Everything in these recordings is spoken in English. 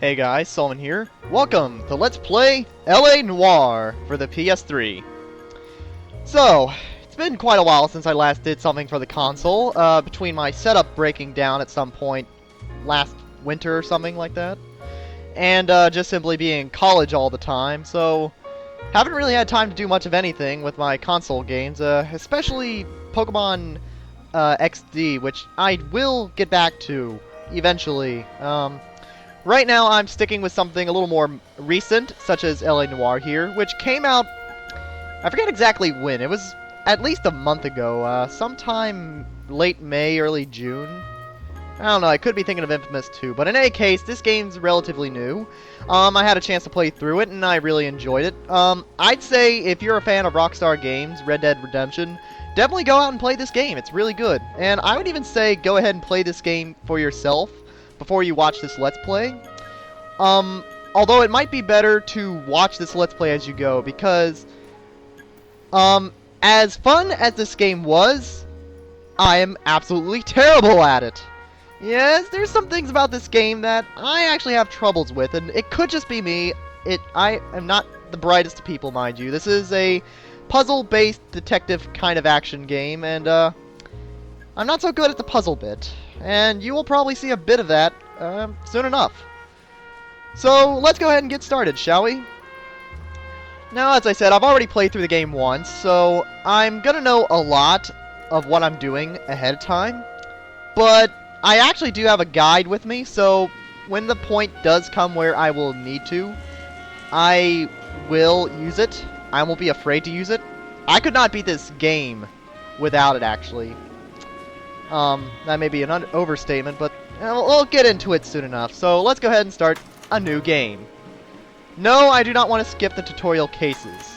Hey guys, Solomon here. Welcome to Let's Play LA Noire for the PS3. So, it's been quite a while since I last did something for the console, between my setup breaking down at some point last winter or something like that, and just simply being in college all the time, so haven't really had time to do much of anything with my console games, especially Pokemon XD, which I will get back to eventually. Right now, I'm sticking with something a little more recent, such as LA Noire here, which came out, I forget exactly when. It was at least a month ago, sometime late May, early June. I don't know, I could be thinking of Infamous 2, but in any case, this game's relatively new. I had a chance to play through it, and I really enjoyed it. I'd say if you're a fan of Rockstar games, Red Dead Redemption, definitely go out and play this game. It's really good. And I would even say go ahead and play this game for yourself before you watch this Let's Play. Although it might be better to watch this Let's Play as you go, because, as fun as this game was, I am absolutely terrible at it. Yes, there's some things about this game that I actually have troubles with, and it could just be me. I am not the brightest of people, mind you. This is a puzzle-based detective kind of action game, and, I'm not so good at the puzzle bit. And you will probably see a bit of that soon enough. So let's go ahead and get started, shall we? Now, as I said, I've already played through the game once, so I'm gonna know a lot of what I'm doing ahead of time. But I actually do have a guide with me, so when the point does come where I will need to, I will use it. I won't be afraid to use it. I could not beat this game without it, actually. That may be an overstatement, but we'll get into it soon enough. So let's go ahead and start a new game. No, I do not want to skip the tutorial cases.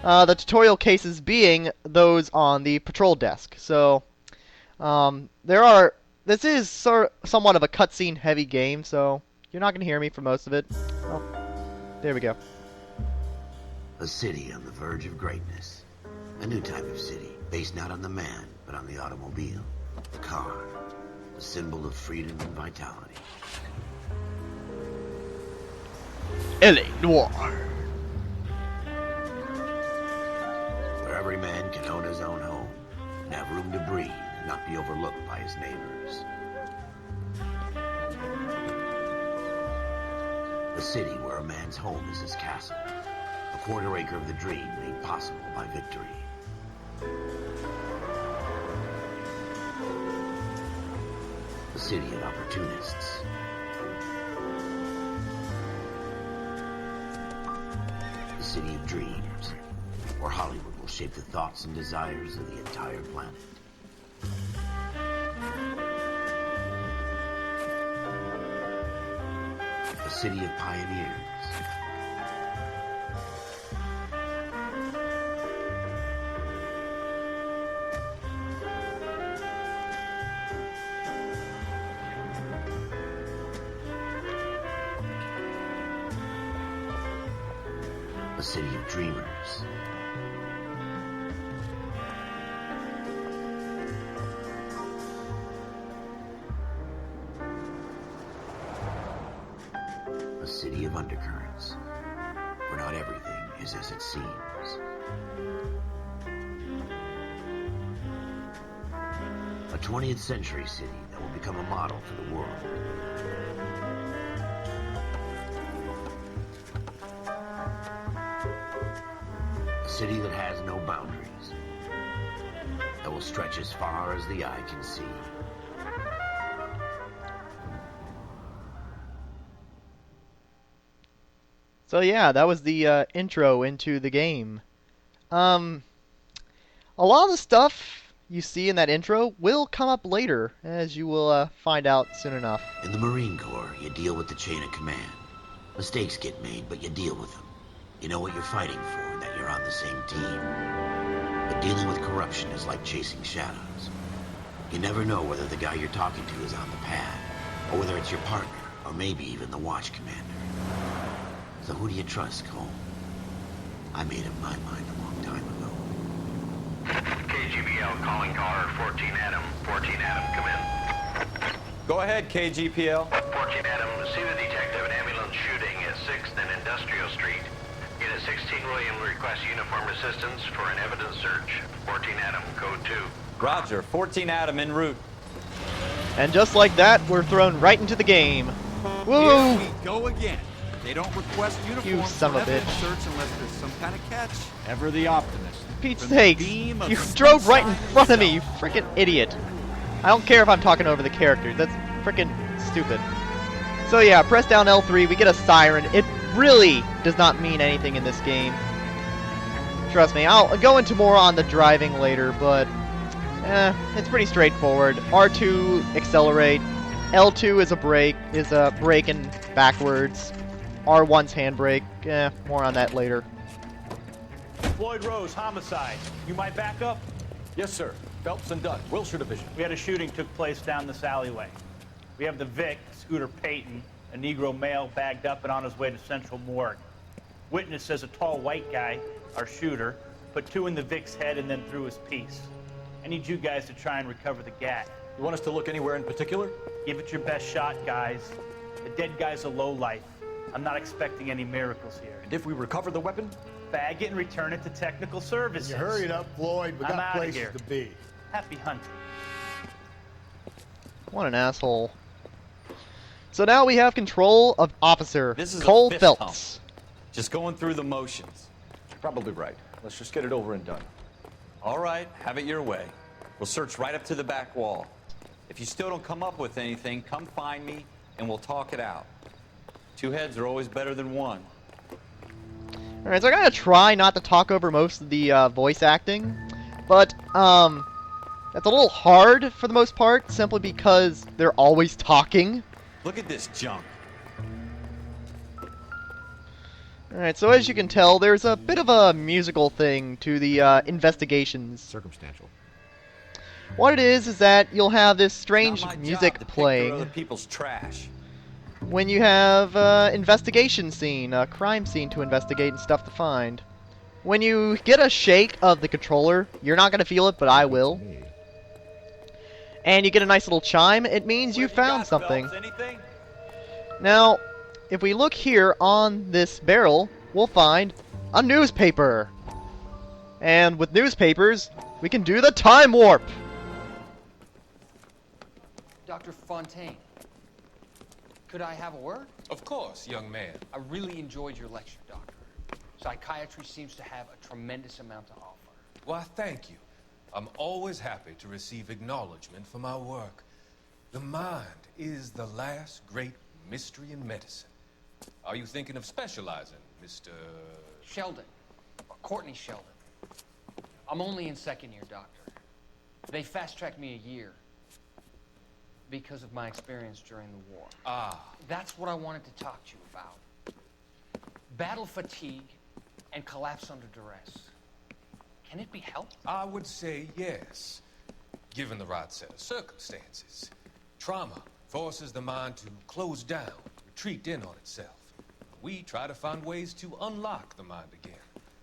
The tutorial cases being those on the patrol desk. So, this is somewhat of a cutscene heavy game, so you're not going to hear me for most of it. Oh, there we go. A city on the verge of greatness. A new type of city, based not on the man, but on the automobile. The car, the symbol of freedom and vitality. LA Noire. Where every man can own his own home, and have room to breathe, and not be overlooked by his neighbors. A city where a man's home is his castle. A quarter acre of the dream made possible by victory. A city of opportunists. A city of dreams, where Hollywood will shape the thoughts and desires of the entire planet. A city of pioneers. A city of dreamers. A city of undercurrents, where not everything is as it seems. A 20th century city that will become a model for the world. A city that has no boundaries, that will stretch as far as the eye can see. So yeah, that was the intro into the game. A lot of the stuff you see in that intro will come up later, as you will find out soon enough. In the Marine Corps, you deal with the chain of command. Mistakes get made, but you deal with them. You know what you're fighting for, and that you're on the same team. But dealing with corruption is like chasing shadows. You never know whether the guy you're talking to is on the pad, or whether it's your partner, or maybe even the watch commander. So who do you trust, Cole? I made up my mind a long time ago. KGBL calling caller 14 Adam. 14 Adam, come in. Go ahead, KGPL. 14 Adam, see the detective and have Industrial Street. Unit 16 William requests uniform assistance for an evidence search. 14 Adam, code 2. Roger, 14 Adam en route. And just like that, we're thrown right into the game. Woo! Here we go again. They don't request uniforms son for of a evidence bitch. search unless there's some kind of catch. Ever the optimist. Pete's From the sakes, beam of you drove right in sunshine front of me, you itself. freaking idiot. I don't care if I'm talking over the characters, that's freaking stupid. So yeah, press down L3, we get a siren. It really does not mean anything in this game. Trust me, I'll go into more on the driving later, but it's pretty straightforward. R2, accelerate. L2 is a brake and backwards. R1's handbrake. More on that later. Floyd Rose, homicide. You might back up? Yes, sir. Phelps and Dunn, Wilshire Division. We had a shooting took place down this alleyway. We have the Vic, Scooter Payton, a Negro male bagged up and on his way to Central Morgue. Witness says a tall white guy, our shooter, put 2 in the Vic's head and then threw his piece. I need you guys to try and recover the gat. You want us to look anywhere in particular? Give it your best shot, guys. The dead guy's a lowlife. I'm not expecting any miracles here. And if we recover the weapon? Bag it and return it to technical services. You hurry it up, Floyd. We I'm got outta places here. to be. Happy hunting. What an asshole. So now we have control of Officer This is Cole a fist Phelps. hump. Just going through the motions. You're probably right. Let's just get it over and done. All right, have it your way. We'll search right up to the back wall. If you still don't come up with anything, come find me and we'll talk it out. 2 heads are always better than 1. Alright, so I'm gonna try not to talk over most of the voice acting, but that's a little hard for the most part, simply because they're always talking. Look at this junk. Alright, so as you can tell, there's a bit of a musical thing to the investigations. Circumstantial. What it is that you'll have this It's strange not my music job to pick playing through other people's trash. when you have investigation scene, a crime scene to investigate and stuff to find. When you get a shake of the controller, you're not gonna feel it, but I will. And you get a nice little chime, it means you What found got, something. Phelps? Anything? Now, if we look here on this barrel, we'll find a newspaper. And with newspapers, we can do the time warp. Dr. Fontaine, could I have a word? Of course, young man. I really enjoyed your lecture, Doctor. Psychiatry seems to have a tremendous amount to offer. Why, thank you. I'm always happy to receive acknowledgement for my work. The mind is the last great mystery in medicine. Are you thinking of specializing, Mr. Sheldon, or Courtney Sheldon. I'm only in 2nd year, Doctor. They fast-tracked me a year because of my experience during the war. Ah, That's what I wanted to talk to you about. Battle fatigue and collapse under duress. Can it be helped? I would say yes, given the right set of circumstances. Trauma forces the mind to close down, retreat in on itself. We try to find ways to unlock the mind again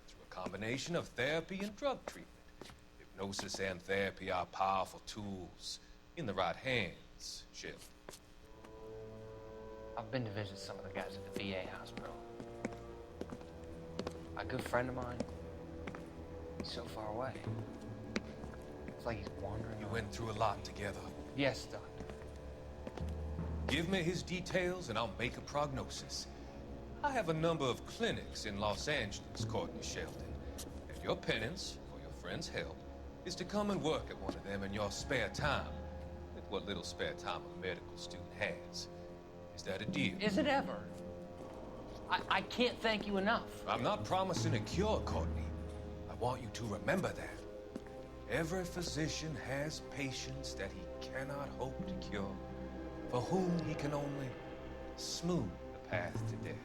through a combination of therapy and drug treatment. Hypnosis and therapy are powerful tools in the right hands, Sheldon. I've been to visit some of the guys at the VA hospital. A good friend of mine, he's so far away. It's like he's wandering. You went through a lot together. Yes, Doctor. Give me his details and I'll make a prognosis. I have a number of clinics in Los Angeles, Courtney Sheldon. And your penance, for your friend's help, is to come and work at one of them in your spare time. With what little spare time a medical student has. Is that a deal? Is it ever? I can't thank you enough. I'm not promising a cure, Courtney. I want you to remember that. Every physician has patients that he cannot hope to cure, for whom he can only smooth the path to death.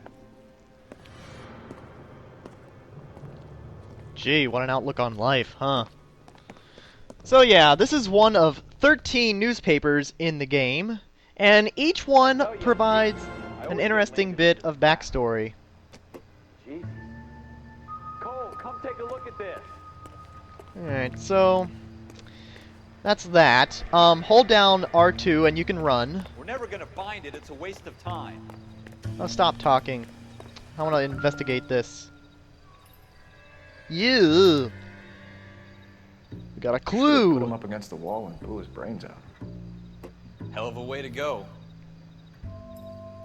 Gee, what an outlook on life, huh? So yeah, this is one of 13 newspapers in the game, and each one provides an interesting bit of backstory. Jesus. Cole, come take a look at this. Alright, so that's that. Hold down R2 and you can run. We're never gonna find it. It's a waste of time. Oh, stop talking. I want to investigate this. You. We got a clue. Put him up against the wall and blew his brains out. Hell of a way to go.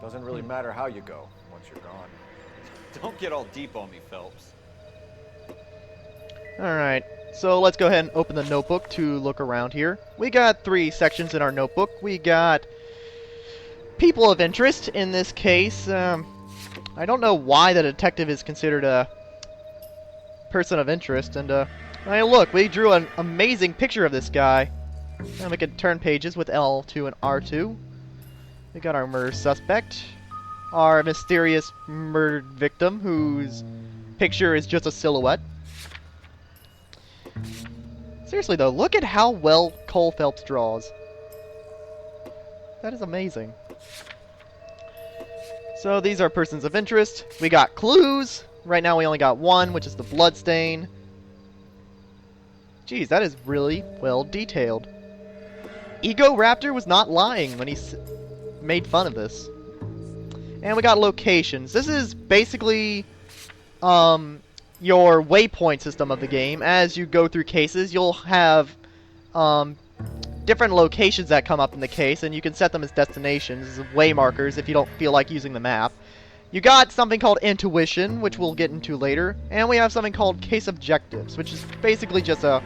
Doesn't really matter how you go once you're gone. Don't get all deep on me, Phelps. Alright, so let's go ahead and open the notebook to look around here. We got 3 sections in our notebook. We got people of interest in this case. I don't know why the detective is considered a person of interest. And hey, look, we drew an amazing picture of this guy. And we can turn pages with L2 and R2. We got our murder suspect. Our mysterious murdered victim, whose picture is just a silhouette. Seriously though, look at how well Cole Phelps draws. That is amazing. So these are persons of interest. We got clues. Right now we only got 1, which is the blood stain. Geez, that is really well detailed. Ego Raptor was not lying when he made fun of this. And we got locations. This is basically your waypoint system of the game. As you go through cases, you'll have different locations that come up in the case, and you can set them as destinations, as way markers, if you don't feel like using the map. You got something called intuition, which we'll get into later, and we have something called case objectives, which is basically just a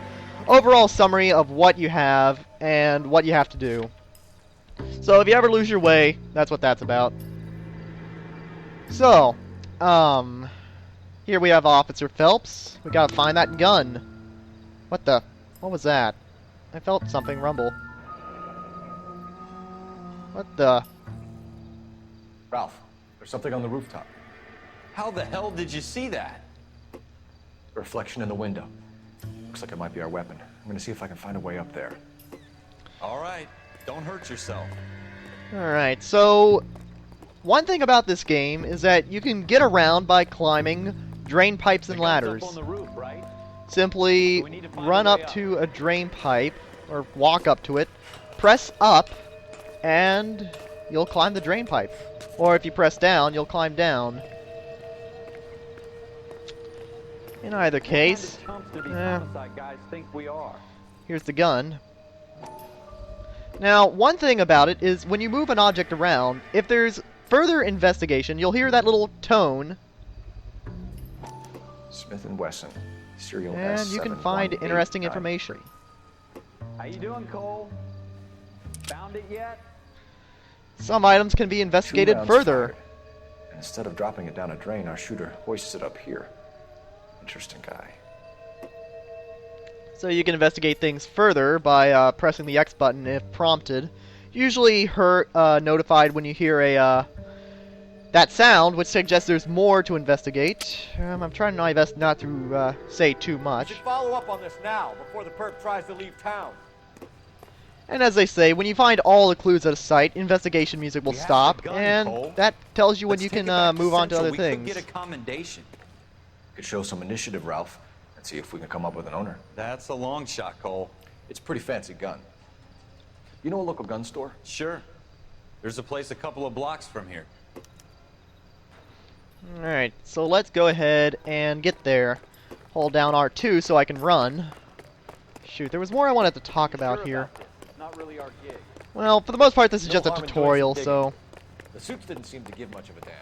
overall summary of what you have and what you have to do. So if you ever lose your way, that's what that's about. So, here we have Officer Phelps. We gotta find that gun. What was that? I felt something rumble. What the? Ralph, there's something on the rooftop. How the hell did you see that? A reflection in the window. Looks like it might be our weapon. I'm gonna see if I can find a way up there. All right, don't hurt yourself. Alright, so one thing about this game is that you can get around by climbing drain pipes and ladders. Up on the roof, right? Simply run up to a drain pipe, or walk up to it, press up, and you'll climb the drain pipe. Or if you press down, you'll climb down. In either case, here's the gun. Now, one thing about it is when you move an object around, if there's further investigation, you'll hear that little tone. Smith & Wesson, serial And you can find interesting information. How you doing, Cole? Found it yet? Some items can be investigated 2 rounds further. fired. And instead of dropping it down a drain, our shooter hoists it up here. Interesting guy. So you can investigate things further by pressing the X button if prompted. Usually notified when you hear a that sound, which suggests there's more to investigate. I'm trying my best not to say too much. We should follow up on this now, before the perp tries to leave town. And as they say, when you find all the clues at a site, investigation music will stop, and Cole. that tells you when Let's you take can it back move on to Central. other We things. could get a commendation. Could show some initiative, Ralph, and see if we can come up with an owner. That's a long shot, Cole. It's a pretty fancy gun. You know a local gun store? Sure. There's a place a couple of blocks from here. Alright, so let's go ahead and get there. Hold down R2 so I can run. Shoot, there was more I wanted to talk about here. It's not really our gig. Well, for the most part, this is No just a harm in doing tutorial, some so... The suits didn't seem to give much of a damn.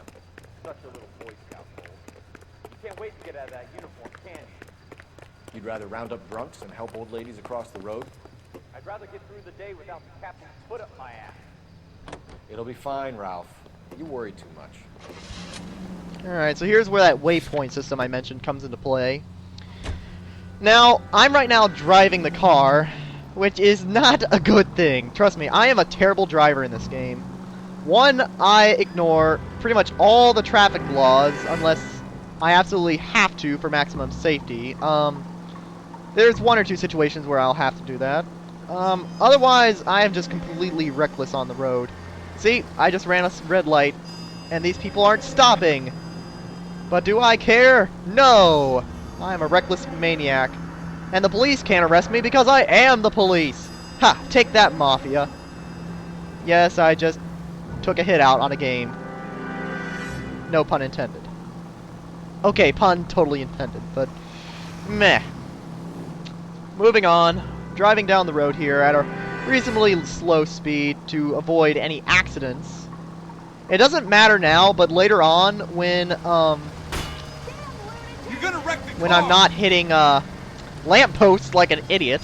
Such a little Boy Scout, Cole. You can't wait to get out of that uniform, can you? You'd rather round up drunks and help old ladies across the road? I'd rather get through the day without the captain's foot up my ass. It'll be fine, Ralph. You worry too much. Alright, so here's where that waypoint system I mentioned comes into play. Now, I'm right now driving the car, which is not a good thing. Trust me, I am a terrible driver in this game. One, I ignore pretty much all the traffic laws unless I absolutely have to for maximum safety. There's 1 or 2 situations where I'll have to do that. Otherwise, I am just completely reckless on the road. See, I just ran a red light, and these people aren't stopping. But do I care? No! I'm a reckless maniac. And the police can't arrest me because I am the police! Ha! Take that, Mafia. Yes, I just took a hit out on a game. No pun intended. Okay, pun totally intended, but meh. Moving on, driving down the road here at a reasonably slow speed to avoid any accidents. It doesn't matter now, but later on when You're gonna wreck the when car. I'm not hitting lampposts like an idiot,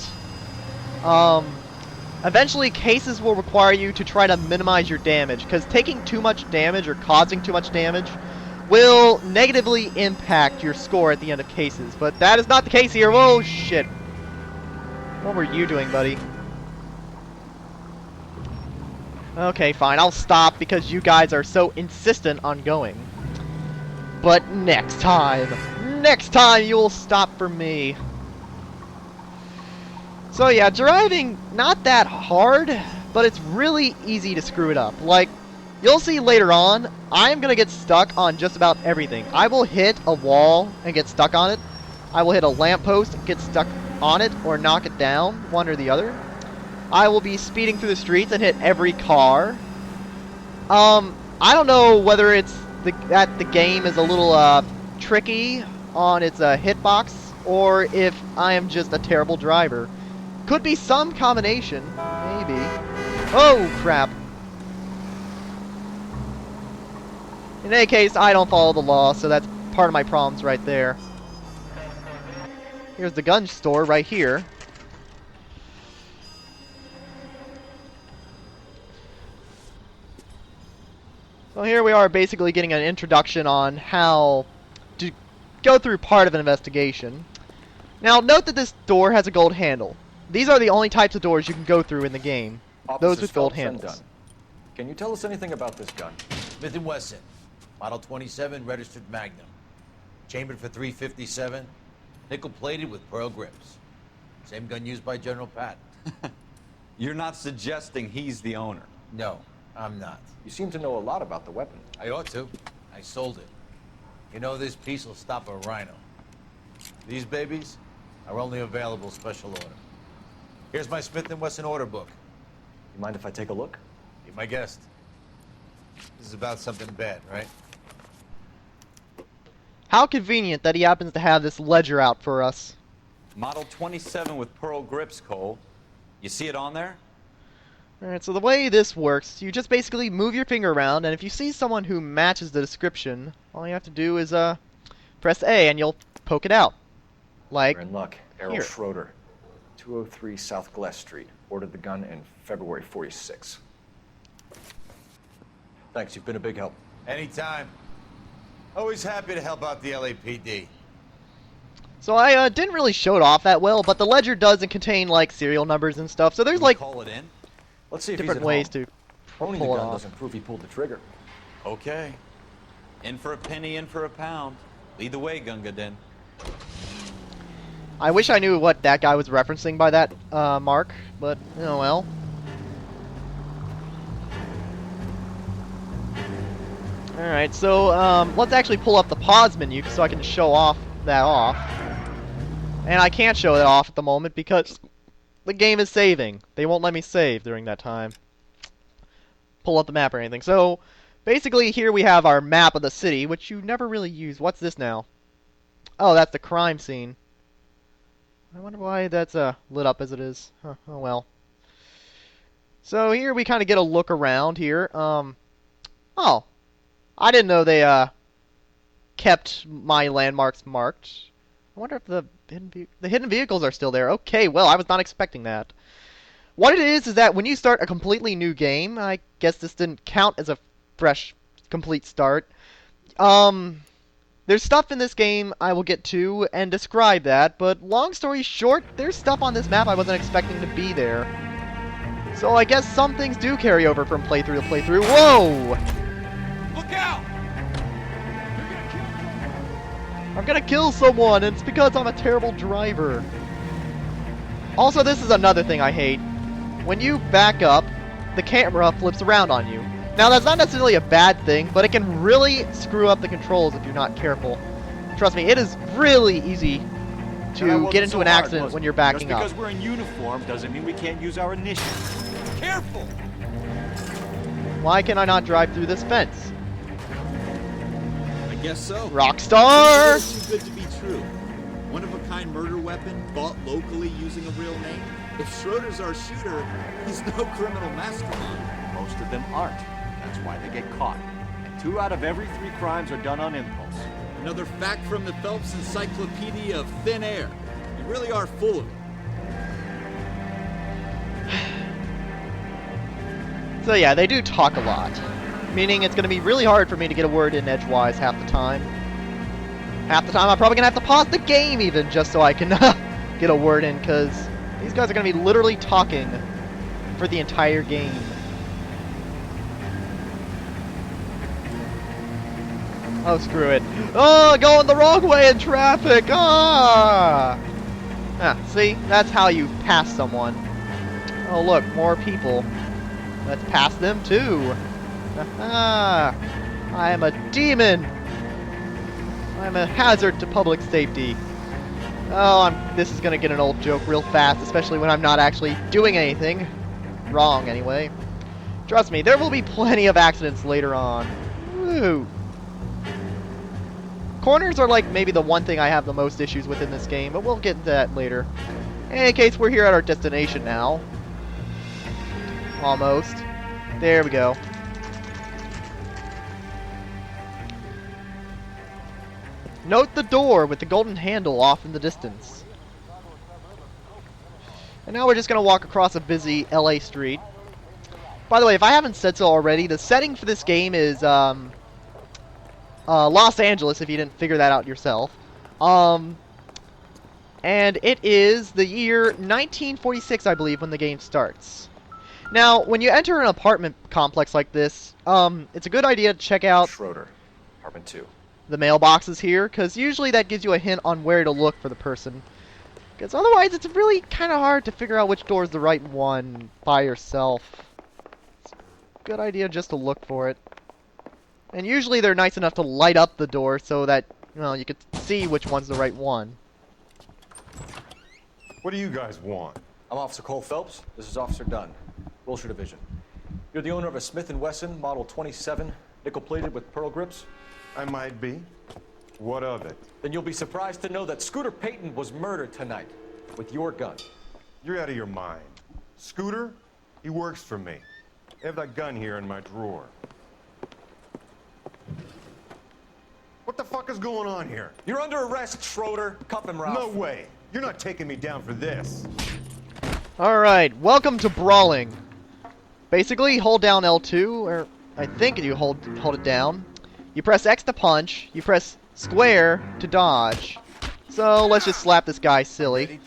eventually cases will require you to try to minimize your damage, because taking too much damage or causing too much damage will negatively impact your score at the end of cases. But that is not the case here. Whoa, shit. What were you doing, buddy? Okay, fine. I'll stop because you guys are so insistent on going. But next time you will stop for me. So yeah, driving, not that hard, but it's really easy to screw it up. Like, you'll see later on, I'm gonna get stuck on just about everything. I will hit a wall and get stuck on it. I will hit a lamppost and get stuck on it, or knock it down, one or the other. I will be speeding through the streets and hit every car. I don't know whether it's that the game is a little tricky on its hitbox, or if I am just a terrible driver. Could be some combination, maybe. Oh, crap. In any case, I don't follow the law, so that's part of my problems right there. Here's the gun store right here. So here we are basically getting an introduction on how to go through part of an investigation. Now, note that this door has a gold handle. These are the only types of doors you can go through in the game. Those with gold handles. Can you tell us anything about this gun? Smith & Wesson, Model 27, registered Magnum. Chambered for .357, nickel-plated with pearl grips. Same gun used by General Patton. You're not suggesting he's the owner? No, I'm not. You seem to know a lot about the weapon. I ought to. I sold it. You know, this piece will stop a rhino. These babies are only available special order. Here's my Smith & Wesson order book. You mind if I take a look? Be my guest. This is about something bad, right? How convenient that he happens to have this ledger out for us. Model 27 with pearl grips, Cole. You see it on there? Alright, so the way this works, you just basically move your finger around, and if you see someone who matches the description, all you have to do is press A and you'll poke it out. Like We're in luck. Errol here. Schroeder, 203 South Glass Street. Ordered the gun in February '46. Thanks, you've been a big help. Anytime. Always happy to help out the LAPD. So I didn't really show it off that well, but the ledger does contain like serial numbers and stuff, so there's like Call it in? Let's see if different he's at ways home. to Owning the pull it gun off. doesn't prove he pulled the trigger. Okay. In for a penny, in for a pound. Lead the way, Gunga Din. I wish I knew what that guy was referencing by that mark, but oh well. Alright, so let's actually pull up the pause menu so I can show off that off. And I can't show that off at the moment because the game is saving. They won't let me save during that time. Pull up the map or anything. So basically here we have our map of the city, which you never really use. What's this now? Oh, that's the crime scene. I wonder why that's lit up as it is. Huh, oh well. So here we kind of get a look around here. Oh, I didn't know they kept my landmarks marked. I wonder if the hidden vehicles are still there. Okay, well, I was not expecting that. What it is that when you start a completely new game, I guess this didn't count as a fresh, complete start. There's stuff in this game I will get to and describe that, but long story short, there's stuff on this map I wasn't expecting to be there. So I guess some things do carry over from playthrough to playthrough. Whoa! Look out! I'm gonna kill someone, and it's because I'm a terrible driver. Also, this is another thing I hate. When you back up, the camera flips around on you. Now, that's not necessarily a bad thing, but it can really screw up the controls if you're not careful. Trust me, it is really easy to get into an accident when you're backing up. Just because we're in uniform doesn't mean we can't use our initiative. Careful! Why can I not drive through this fence? I Guess so. Rockstar! It's too good to be true. One-of-a-kind murder weapon bought locally using a real name. If Schroeder's our shooter, he's no criminal mastermind. Most of them aren't. That's why they get caught. And 2 out of every 3 crimes are done on impulse. Another fact from the Phelps Encyclopedia of Thin Air. You really are full of it. So yeah, they do talk a lot. Meaning it's going to be really hard for me to get a word in edgewise half the time. Half the time I'm probably going to have to pause the game even just so I can get a word in, because these guys are going to be literally talking for the entire game. Oh, screw it. Oh, going the wrong way in traffic! Ah! See? That's how you pass someone. Oh, look, more people. Let's pass them, too. Aha! I am a demon! I'm a hazard to public safety. Oh, this is gonna get an old joke real fast, especially when I'm not actually doing anything. Wrong, anyway. Trust me, there will be plenty of accidents later on. Woo! Corners are like maybe the one thing I have the most issues with in this game, but we'll get into that later. In any case, we're here at our destination now. Almost. There we go. Note the door with the golden handle off in the distance. And now we're just going to walk across a busy LA street. By the way, if I haven't said so already, the setting for this game is Los Angeles, if you didn't figure that out yourself. And it is the year 1946, I believe, when the game starts. Now, when you enter an apartment complex like this, it's a good idea to check out Schroeder, apartment 2. The mailboxes here, because usually that gives you a hint on where to look for the person. Because otherwise, it's really kind of hard to figure out which door is the right one by yourself. It's a good idea just to look for it. And usually they're nice enough to light up the door so that, well, you could see which one's the right one. What do you guys want? I'm Officer Cole Phelps. This is Officer Dunn, Wilshire Division. You're the owner of a Smith & Wesson Model 27, nickel-plated with pearl grips? I might be. What of it? Then you'll be surprised to know that Scooter Payton was murdered tonight with your gun. You're out of your mind. Scooter? He works for me. I have that gun here in my drawer. What the fuck is going on here? You're under arrest, Schroeder. Cuff him, Ralph. No way. You're not taking me down for this. Alright, welcome to Brawling. Basically, hold down L2, or I think you hold it down. You press X to punch, you press square to dodge. So let's just slap this guy silly.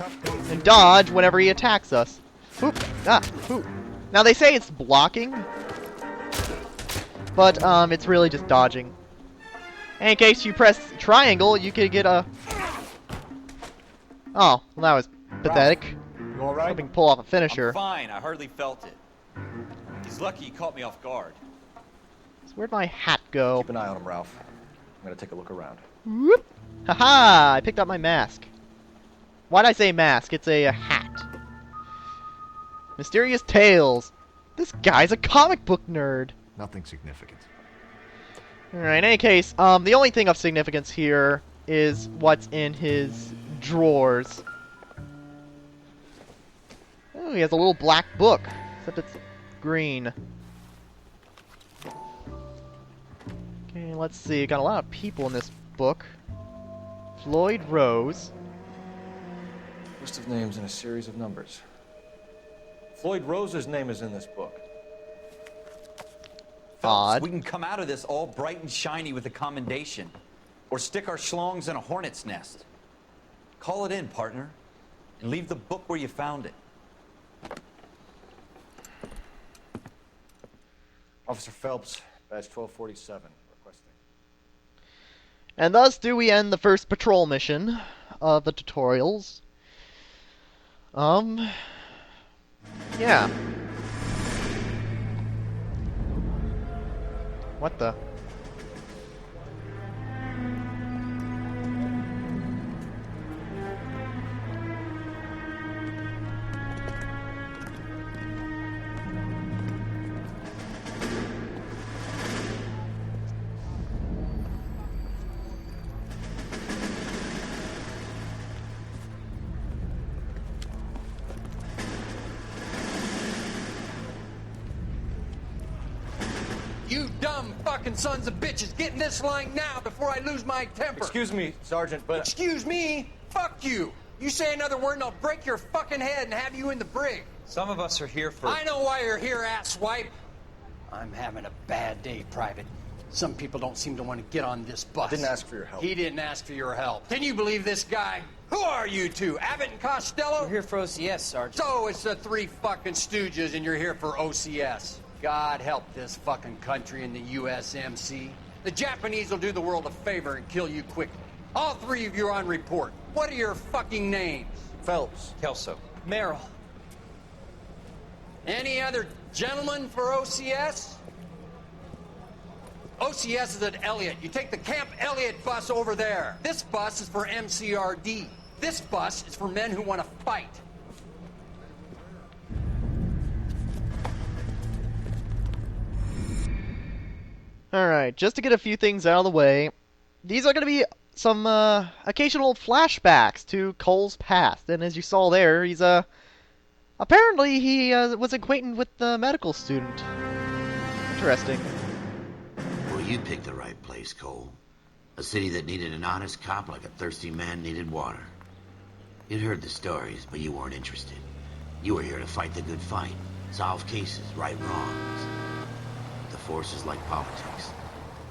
And dodge whenever he attacks us. Whoop. Ah, whoop. Now they say it's blocking. But it's really just dodging. In case you press triangle, you could get a... Oh, well that was pathetic. You alright? Hoping to pull off a finisher. I'm fine. I hardly felt it. He's lucky he caught me off guard. So where'd my hat go? Keep an eye on him, Ralph. I'm gonna take a look around. Whoop. Haha! I picked up my mask. Why'd I say mask? It's a hat. Mysterious Tales. This guy's a comic book nerd. Nothing significant. Alright, in any case, the only thing of significance here is what's in his drawers. Oh, he has a little black book, except it's green. Okay, let's see. Got a lot of people in this book. Floyd Rose. List of names and a series of numbers. Floyd Rose's name is in this book. Odd. We can come out of this all bright and shiny with a commendation. Or stick our schlongs in a hornet's nest. Call it in, partner. And leave the book where you found it. Officer Phelps, badge 1247, requesting. And thus do we end the first patrol mission of the tutorials. Yeah. What the? You dumb fucking sons of bitches, get in this line now before I lose my temper. Excuse me, Sergeant, but... Excuse me? Fuck you. You say another word and I'll break your fucking head and have you in the brig. Some of us are here for... I know why you're here, asswipe. I'm having a bad day, Private. Some people don't seem to want to get on this bus. Didn't ask for your help. He didn't ask for your help. Can you believe this guy? Who are you two? Abbott and Costello? We're here for OCS, Sergeant. So it's the three fucking stooges and you're here for OCS. God help this fucking country and the USMC. The Japanese will do the world a favor and kill you quickly. All three of you are on report. What are your fucking names? Phelps. Kelso. Merrill. Any other gentlemen for OCS? OCS is at Elliott. You take the Camp Elliott bus over there. This bus is for MCRD. This bus is for men who want to fight. Alright, just to get a few things out of the way, these are going to be some occasional flashbacks to Cole's past. And as you saw there, he's apparently he was acquainted with the medical student. Interesting. Well, you picked the right place, Cole. A city that needed an honest cop like a thirsty man needed water. You'd heard the stories, but you weren't interested. You were here to fight the good fight, solve cases, right wrongs. The force is like politics.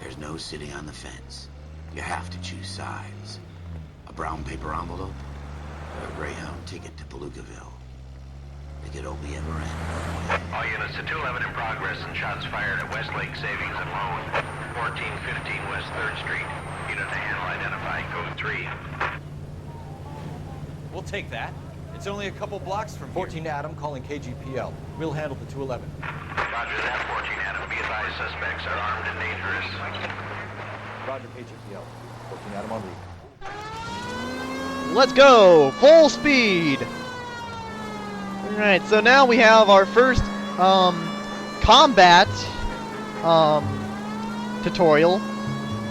There's no sitting on the fence. You have to choose sides. A brown paper envelope, or a Greyhound ticket to Palookaville. It could only ever end. All units to 211 in progress and shots fired at Westlake Savings and Loan, 1415 West 3rd Street. Unit to handle identified, code 3. We'll take that. It's only a couple blocks from 14 here. Adam calling KGPL. We'll handle the 211. Roger that, 14 Adam. Be advised, suspects are armed and dangerous. Roger, KGPL. 14 Adam en route. Let's go! Full speed! Alright, so now we have our first combat tutorial.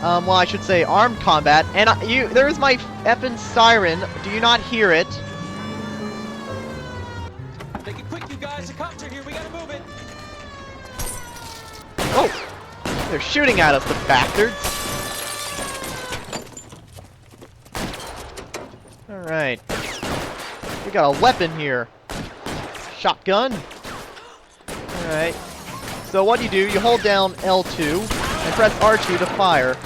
Well, I should say armed combat. And there's my effing siren. Do you not hear it? Make it quick, you guys. The cops are here. We gotta move it. Oh! They're shooting at us, the bastards! Alright. We got a weapon here. Shotgun. Alright. So what do? You hold down L2 and press R2 to fire.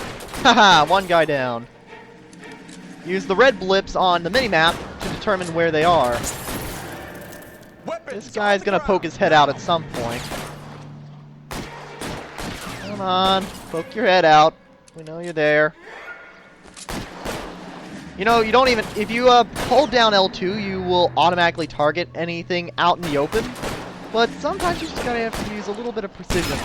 Haha, one guy down. Use the red blips on the minimap to determine where they are. This guy's gonna poke his head out at some point. Come on, poke your head out. We know you're there. You know, you don't even... If you hold down L2, you will automatically target anything out in the open. But sometimes you just gotta have to use a little bit of precision.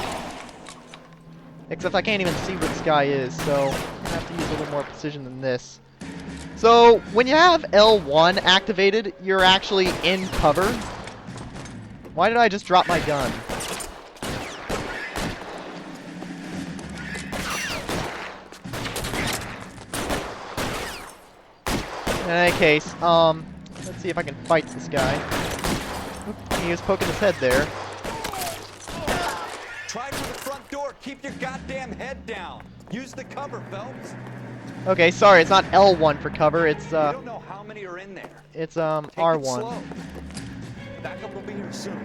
Except I can't even see where this guy is, so I have to use a little more precision than this. So, when you have L1 activated, you're actually in cover. Why did I just drop my gun? In any case, let's see if I can fight this guy. Oop, he was poking his head there. Try for the front door. Keep your goddamn head down. Use the cover, Phelps. Okay, sorry, it's not L1 for cover, it's You don't know how many are in there. it's Take R1. It slow. Backup will be here soon.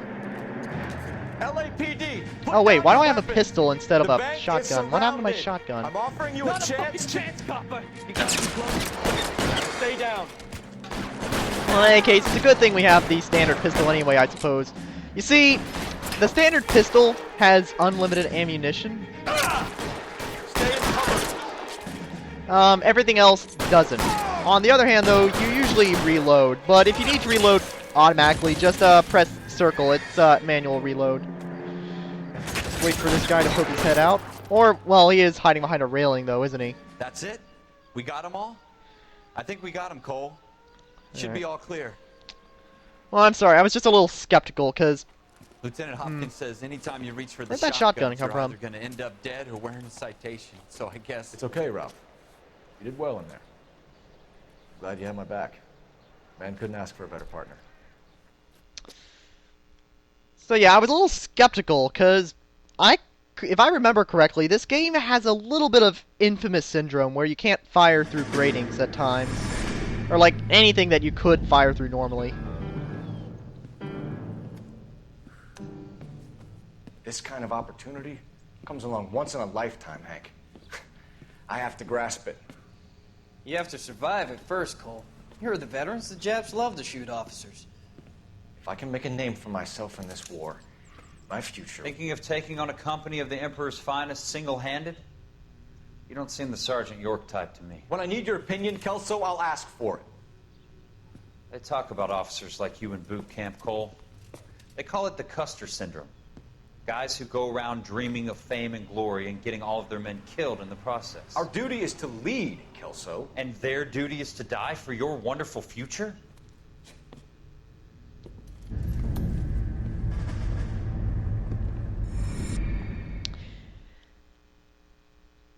LAPD. Oh wait, why do I have a pistol instead of The a bank is shotgun? What happened to my surrounded. shotgun? I'm offering you Not a chance. fucking chance, copper. You got too close. Stay down. Well, in any case, it's a good thing we have the standard pistol anyway, I suppose. You see, the standard pistol has unlimited ammunition. Stay in cover. Everything else doesn't. On the other hand, though, you usually reload. But if you need to reload automatically, just press circle. It's manual reload. Just wait for this guy to poke his head out. Or, well, he is hiding behind a railing, though, isn't he? That's it? We got them all? I think we got them, Cole. Should be all clear. Well, I'm sorry. I was just a little skeptical, because... Lieutenant Hopkins says anytime you reach for the Where'd that shotgun come you're from? either going to end up dead or wearing a citation. So I guess... It's okay, Ralph. You did well in there. Glad you had my back. Man couldn't ask for a better partner. So yeah, I was a little skeptical, because I if I remember correctly, this game has a little bit of infamous syndrome where you can't fire through gratings at times. Or like anything that you could fire through normally. This kind of opportunity comes along once in a lifetime, Hank. I have to grasp it. You have to survive it first, Cole. You're the veterans. The Japs love to shoot officers. If I can make a name for myself in this war, my future... Thinking of taking on a company of the Emperor's finest single-handed? You don't seem the Sergeant York type to me. When I need your opinion, Kelso, I'll ask for it. They talk about officers like you in boot camp, Cole. They call it the Custer syndrome. Guys who go around dreaming of fame and glory and getting all of their men killed in the process. Our duty is to lead, Kelso. And their duty is to die for your wonderful future?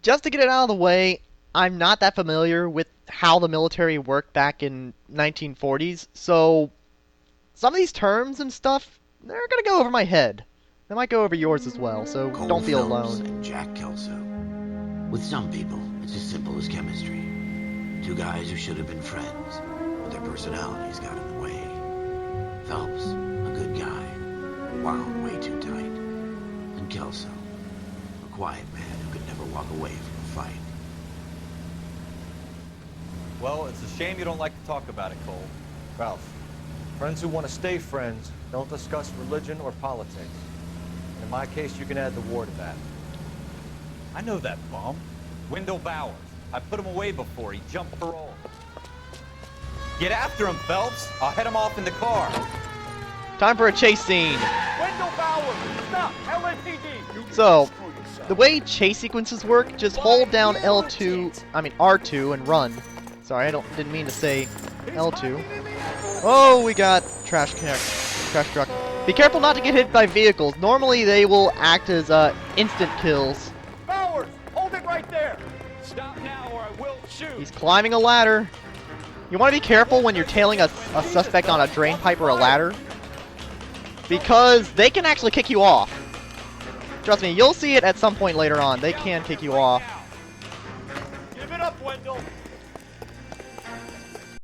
Just to get it out of the way, I'm not that familiar with how the military worked back in 1940s, so some of these terms and stuff, they're gonna go over my head. They might go over yours as well, so Cole don't feel Phelps alone. and Jack Kelso. With some people, it's as simple as chemistry. Two guys who should have been friends, but their personalities got in the way. Phelps, a good guy, wound way too tight. And Kelso, a quiet man who could never walk away from a fight. Well, it's a shame you don't like to talk about it, Cole. Ralph, friends who want to stay friends don't discuss religion or politics. In my case, you can add the war to that. I know that bum. Wendell Bowers. I put him away before. He jumped parole. Get after him, Phelps. I'll head him off in the car. Time for a chase scene. Wendell Bowers, stop! LAPD! So, the way chase sequences work, just hold down R2 and run. Sorry, didn't mean to say L2. Oh, we got trash truck. Be careful not to get hit by vehicles. Normally they will act as instant kills. Bowers, hold it right there! Stop now or I will shoot! He's climbing a ladder. You want to be careful when you're tailing a suspect on a drain pipe or a ladder, because they can actually kick you off. Trust me, you'll see it at some point later on. They can kick you off.